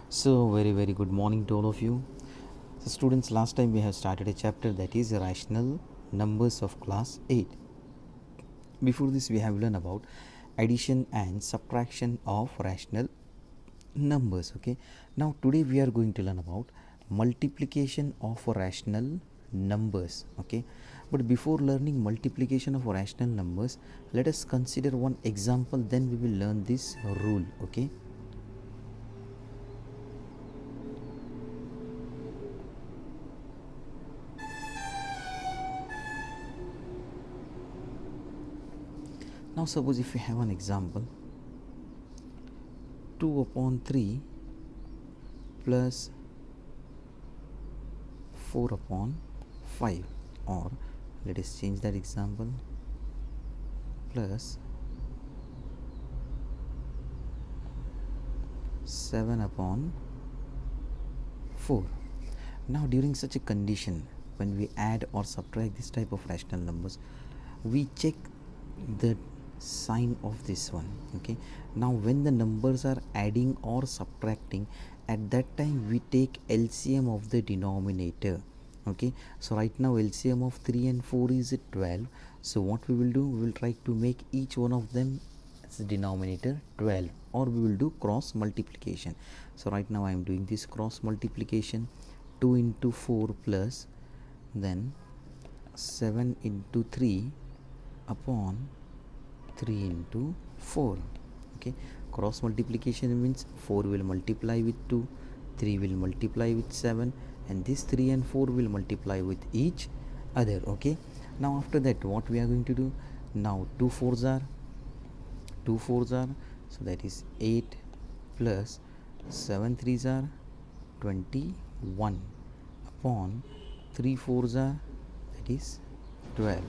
So very good morning to all of you. So students, last time we have started a chapter that is rational numbers of class 8. Before this we have learned about addition and subtraction of rational numbers. Okay, now today we are going to learn about multiplication of rational numbers. Okay, but before learning multiplication of rational numbers, let us consider one example, then we will learn this rule. Okay, now suppose if we have an example 2 upon 3 plus 4 upon 5, or let us change that example, plus 7 upon 4. Now during such a condition, when we add or subtract this type of rational numbers, we check the sign of this one. Okay, now when the numbers are adding or subtracting, at that time we take LCM of the denominator. Okay, so right now LCM of 3 and 4 is 12. So what we will do, we will try to make each one of them as a denominator 12, or we will do cross multiplication. So right now I am doing this cross multiplication. 2 into 4 plus then 7 into 3 upon 3 into 4. Okay, cross multiplication means 4 will multiply with 2, 3 will multiply with 7, and this 3 and 4 will multiply with each other. Okay, now after that what we are going to do, now 2 fours are, so that is 8 plus 7 threes are 21 upon 3 fours are, that is 12,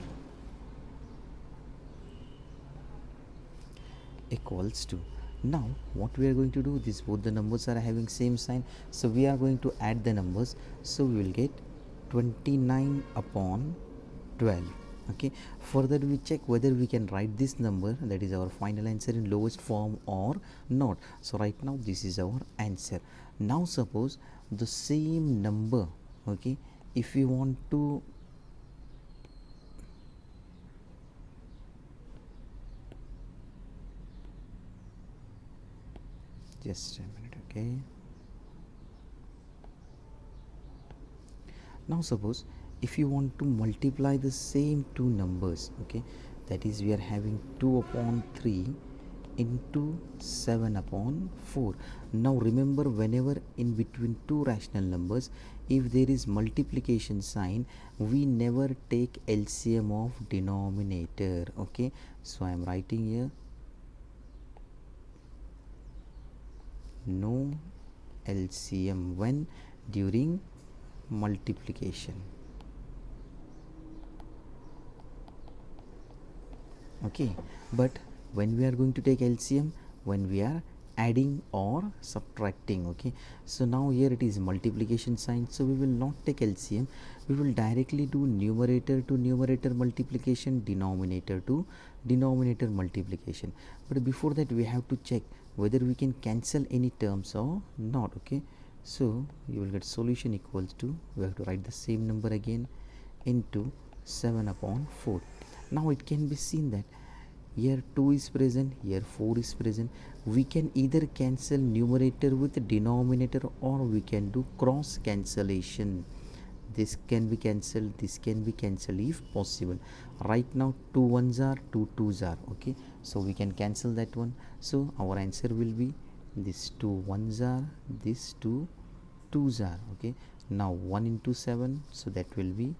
equals to, now what we are going to do, this both the numbers are having same sign, so we are going to add the numbers, so we will get 29 upon 12. Okay, further we check whether we can write this number, that is our final answer, in lowest form or not. So right now this is our answer. Now suppose the same number, okay, if we want to just a minute. Okay, now suppose if you want to multiply the same two numbers, okay, that is we are having 2 upon 3 into 7 upon 4. Now remember, whenever in between two rational numbers, if there is multiplication sign, we never take LCM of denominator. Okay, so I am writing here no LCM when during multiplication. Okay, but when we are going to take LCM, when we are adding or subtracting. Okay, so now here it is multiplication sign, so we will not take LCM, we will directly do numerator to numerator multiplication, denominator to denominator multiplication. But before that we have to check whether we can cancel any terms or not. Okay, so you will get solution equals to, we have to write the same number again, into 7 upon 4. Now it can be seen that here 2 is present, here 4 is present. We can either cancel numerator with denominator, or we can do cross cancellation. This can be cancelled, this can be cancelled if possible. Right now 2 ones are, 2 twos are. Okay, so we can cancel that one. So our answer will be this 2 ones are, this 2 twos are. Okay, now 1 into 7, so that will be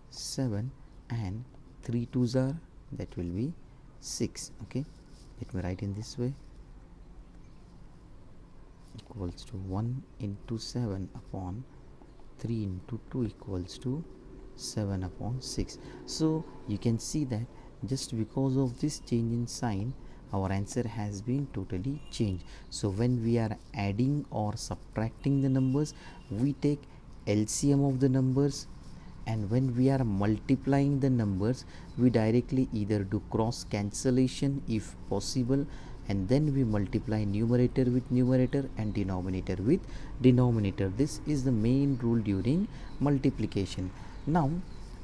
7, and 3 twos are, that will be 6. Okay, let me write in this way, equals to 1 into 7 upon 3 into 2 equals to 7 upon 6. So you can see that just because of this change in sign, our answer has been totally changed. So when we are adding or subtracting the numbers, we take LCM of the numbers, and when we are multiplying the numbers, we directly either do cross cancellation if possible, and then we multiply numerator with numerator and denominator with denominator. This is the main rule during multiplication. Now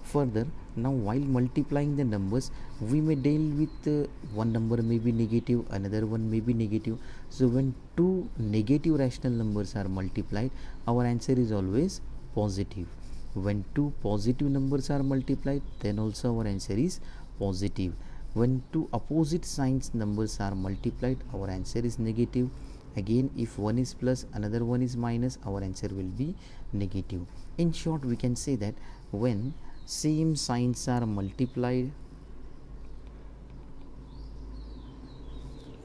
further, now while multiplying the numbers, we may deal with one number may be negative, another one may be negative. So when two negative rational numbers are multiplied, our answer is always positive. When two positive numbers are multiplied, then also our answer is positive. When two opposite signs numbers are multiplied, our answer is negative. Again, if one is plus, another one is minus, our answer will be negative. In short, we can say that when same signs are multiplied,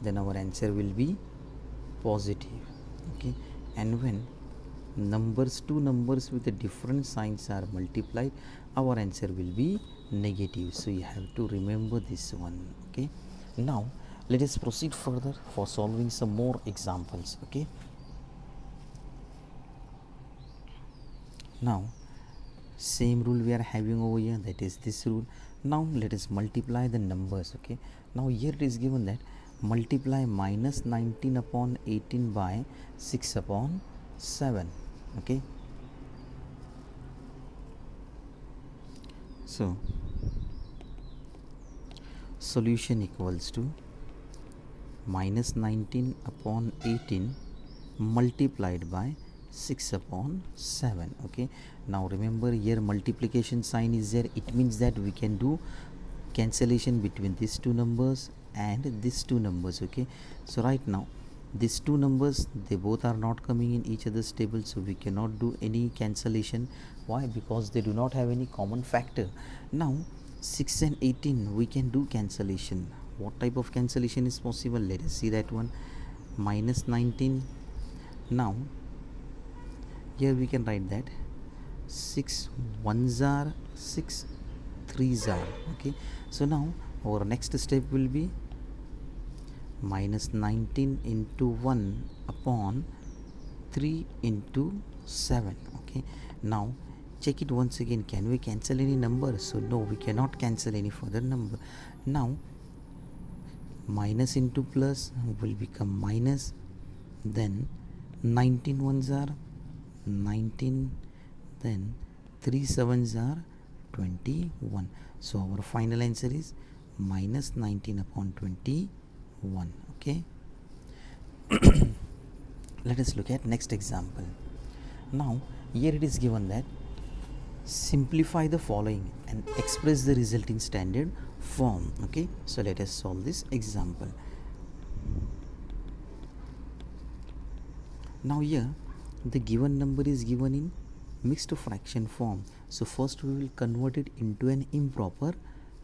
then our answer will be positive. Okay, and when two numbers with the different signs are multiplied, our answer will be negative. So you have to remember this one. Okay, now let us proceed further for solving some more examples. Okay, now same rule we are having over here, that is this rule. Now let us multiply the numbers. Okay, now here it is given that multiply minus 19 upon 18 by 6 upon 7. Okay, so solution equals to minus 19 upon 18 multiplied by 6 upon 7. Okay, now remember here multiplication sign is there, it means that we can do cancellation between these two numbers and these two numbers. Okay, so right now these two numbers, they both are not coming in each other's table, so we cannot do any cancellation. Why? Because they do not have any common factor. Now 6 and 18 we can do cancellation. What type of cancellation is possible? Let us see that one. Minus 19, now here we can write that 6 1s are 6 3s are. Okay, so now our next step will be minus 19 into 1 upon 3 into 7. Okay, now check it once again, can we cancel any number? So no, we cannot cancel any further number. Now minus into plus will become minus, then 19 ones are 19, then 3 7s are 21. So our final answer is minus 19 upon 21. Okay, let us look at next example. Now here it is given that simplify the following and express the result in standard form. Okay, so let us solve this example. Now here the given number is given in mixed fraction form, so first we will convert it into an improper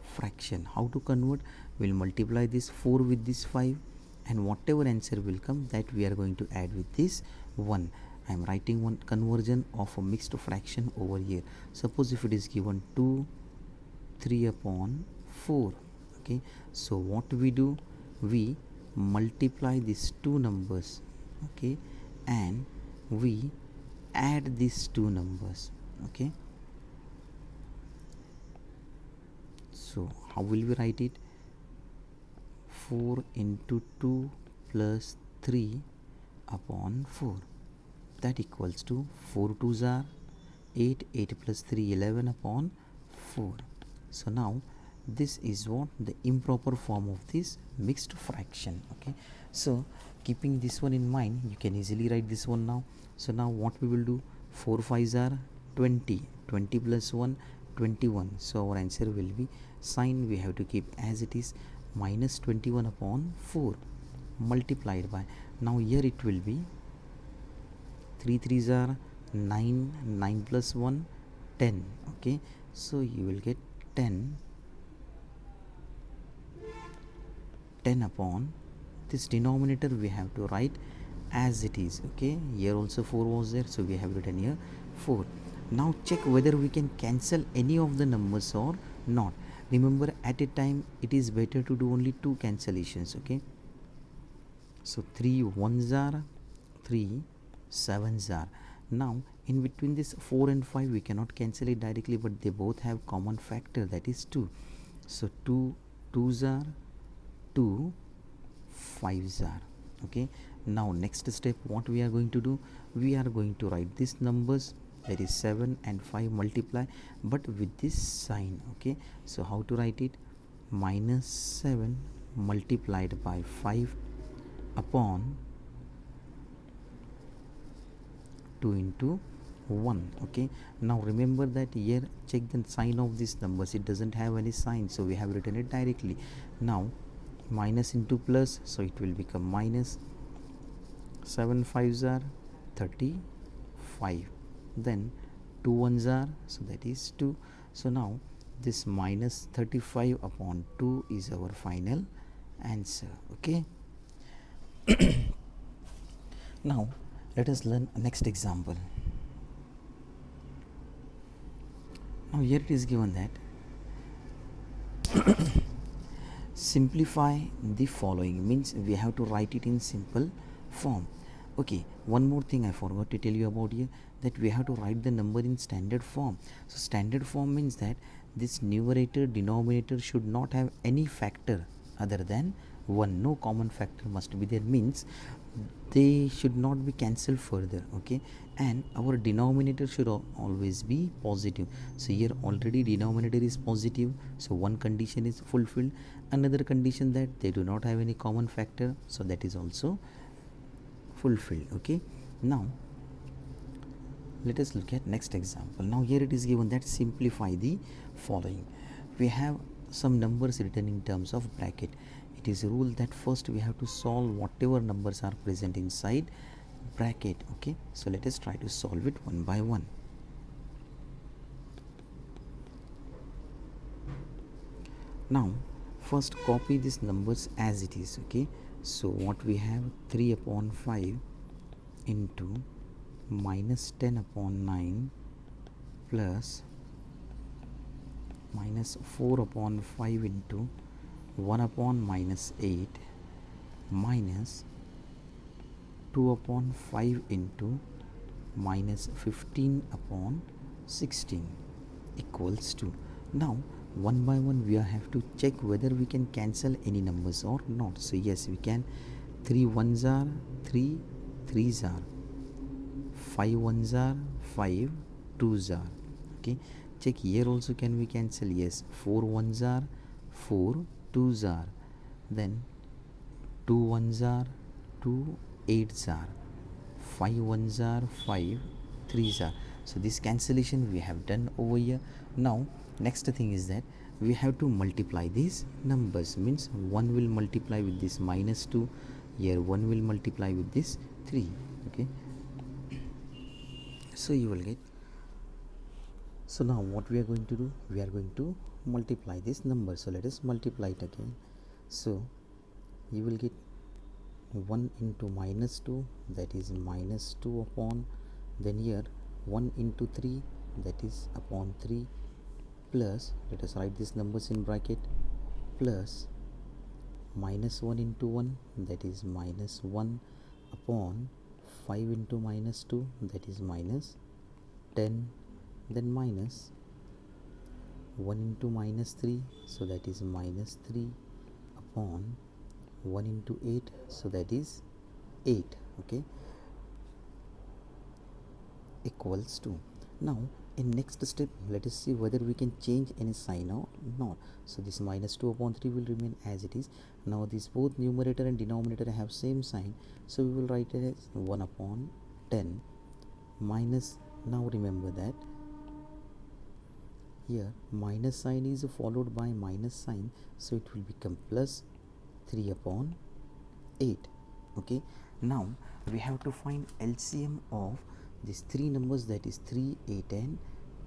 fraction. How to convert? We'll multiply this 4 with this 5, and whatever answer will come, that we are going to add with this 1. I am writing one conversion of a mixed fraction over here. Suppose if it is given 2 3 upon 4. Okay, so what we do, we multiply these two numbers. Okay, and we add these two numbers. Okay, so how will we write it? 4 into 2 plus 3 upon 4, that equals to 4 2s are 8, 8 plus 3 11 upon 4. So now this is what the improper form of this mixed fraction. Okay, so keeping this one in mind, you can easily write this one now. So now what we will do, 4 5s are 20, 20 plus 1 21. So our answer will be, sign we have to keep as it is, minus 21 upon 4 multiplied by, now here it will be 3 3s are 9, 9 plus 1 10. Okay, so you will get 10 upon this denominator we have to write as it is. Okay, here also 4 was there, so we have written here 4. Now check whether we can cancel any of the numbers or not. Remember, at a time it is better to do only two cancellations. Okay, so 3 1s are 3 7s are. Now in between this 4 and 5 we cannot cancel it directly, but they both have common factor, that is 2. So 2 2s are 2, 5s are. Okay, now next step, what we are going to do, we are going to write these numbers, that is 7 and 5 multiply, but with this sign. Okay, so how to write it? Minus 7 multiplied by 5 upon 2 into 1. Okay, now remember that here, check the sign of these numbers, it doesn't have any sign, so we have written it directly. Now minus into plus, so it will become minus. 7 5s are 35, then 2 1s are, so that is 2. So now this minus 35 upon 2 is our final answer. Okay, now let us learn next example. Now here it is given that simplify the following, means we have to write it in simple form. Okay, one more thing I forgot to tell you about here, that we have to write the number in standard form. So standard form means that this numerator denominator should not have any factor other than 1, no common factor must be there, means they should not be cancelled further. Okay, and our denominator should always be positive. So here already denominator is positive, so one condition is fulfilled. Another condition, that they do not have any common factor, so that is also fulfilled. Okay, now let us look at next example. Now here it is given that simplify the following. We have some numbers written in terms of bracket. It is a rule that first we have to solve whatever numbers are present inside bracket. Okay, so let us try to solve it one by one. Now first copy these numbers as it is. Okay, so what we have, 3 upon 5 into minus 10 upon 9 plus minus 4 upon 5 into 1 upon minus 8 minus 2 upon 5 into minus 15 upon 16 equals to. Now one by one we have to check whether we can cancel any numbers or not. So yes, we can. 3 1s are 3 3s are, 5 1s are 5 2s are. Okay, check here also, can we cancel? Yes, 4 1s are 4 2s are, then 2 1s are 2 8s are, 5 1s are 5 3s are. So this cancellation we have done over here. Now next thing is that we have to multiply these numbers, means 1 will multiply with this minus 2, here 1 will multiply with this 3. Okay, so you will get. So now what we are going to do, we are going to multiply this number. So let us multiply it again. So you will get 1 into minus 2, that is minus 2 upon, then here 1 into 3, that is upon 3, plus, let us write these numbers in bracket, plus minus 1 into 1, that is minus 1 upon 5 into minus 2, that is minus 10, then minus 1 into minus 3, so that is minus 3 upon 1 into 8, so that is 8. Okay, equals to. Now in next step, let us see whether we can change any sign or not. So this minus 2 upon 3 will remain as it is. Now this both numerator and denominator have same sign, so we will write it as 1 upon 10 minus, now remember that here minus sign is followed by minus sign, so it will become plus 3 upon 8. Okay, now we have to find LCM of these three numbers, that is 3 8 and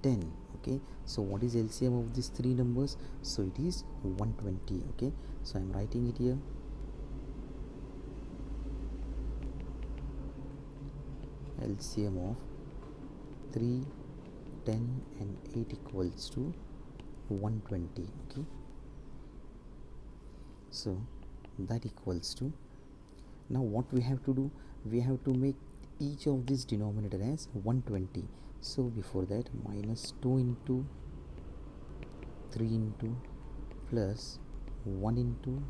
10. Okay, so what is LCM of these three numbers? So it is 120. Okay, so I am writing it here. LCM of 3 10 and 8 equals to 120. Okay, so that equals to, now what we have to do, we have to make each of this denominator as 120. So before that, minus 2 into 3 into plus 1 into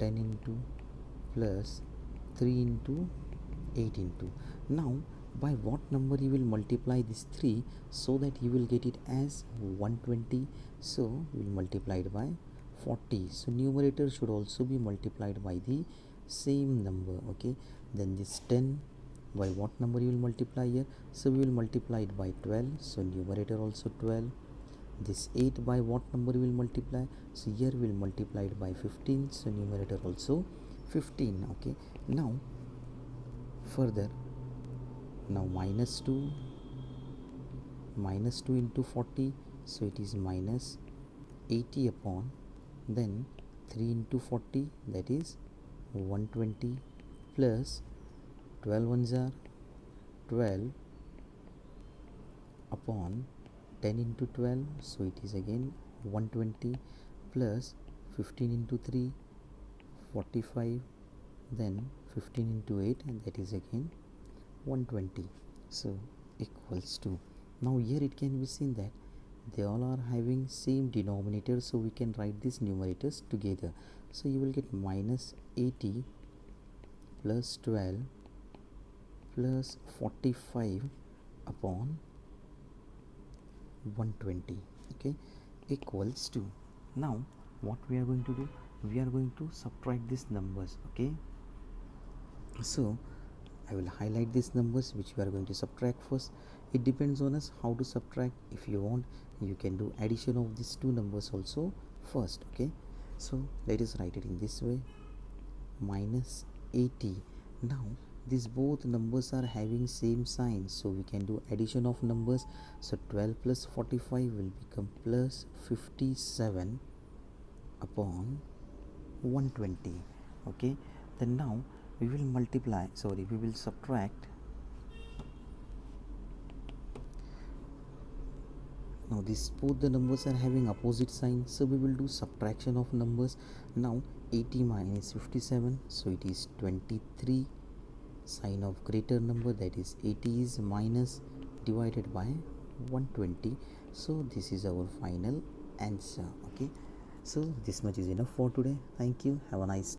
10 into plus 3 into 8 into. Now by what number you will multiply this 3 so that you will get it as 120? So we will multiply it by 40. So numerator should also be multiplied by the same number. Okay, then this 10, by what number you will multiply here? So we will multiply it by 12. So numerator also 12. This 8 by what number we will multiply? So here we will multiply it by 15. So numerator also 15. Okay, now further, now minus 2 into 40, so it is minus 80 upon, then 3 into 40, that is 120, plus 12 ones are 12 upon 10 into 12, so it is again 120, plus 15 into 3, 45, then 15 into 8, and that is again 120. So equals to, now here it can be seen that they all are having same denominator, so we can write these numerators together. So you will get minus 80 plus 12 plus 45 upon 120, okay, equals to, now what we are going to do, we are going to subtract these numbers. Okay, so I will highlight these numbers which we are going to subtract first. It depends on us how to subtract. If you want, you can do addition of these two numbers also first. Okay, so let us write it in this way, minus 80. Now these both numbers are having same sign, so we can do addition of numbers. So 12 plus 45 will become plus 57 upon 120. Okay, then now we will multiply, sorry, we will subtract. Now this both the numbers are having opposite sign, so we will do subtraction of numbers. Now 80 minus 57, so it is 23. Sign of greater number, that is 80 is minus, divided by 120. So this is our final answer. Okay, so this much is enough for today. Thank you, have a nice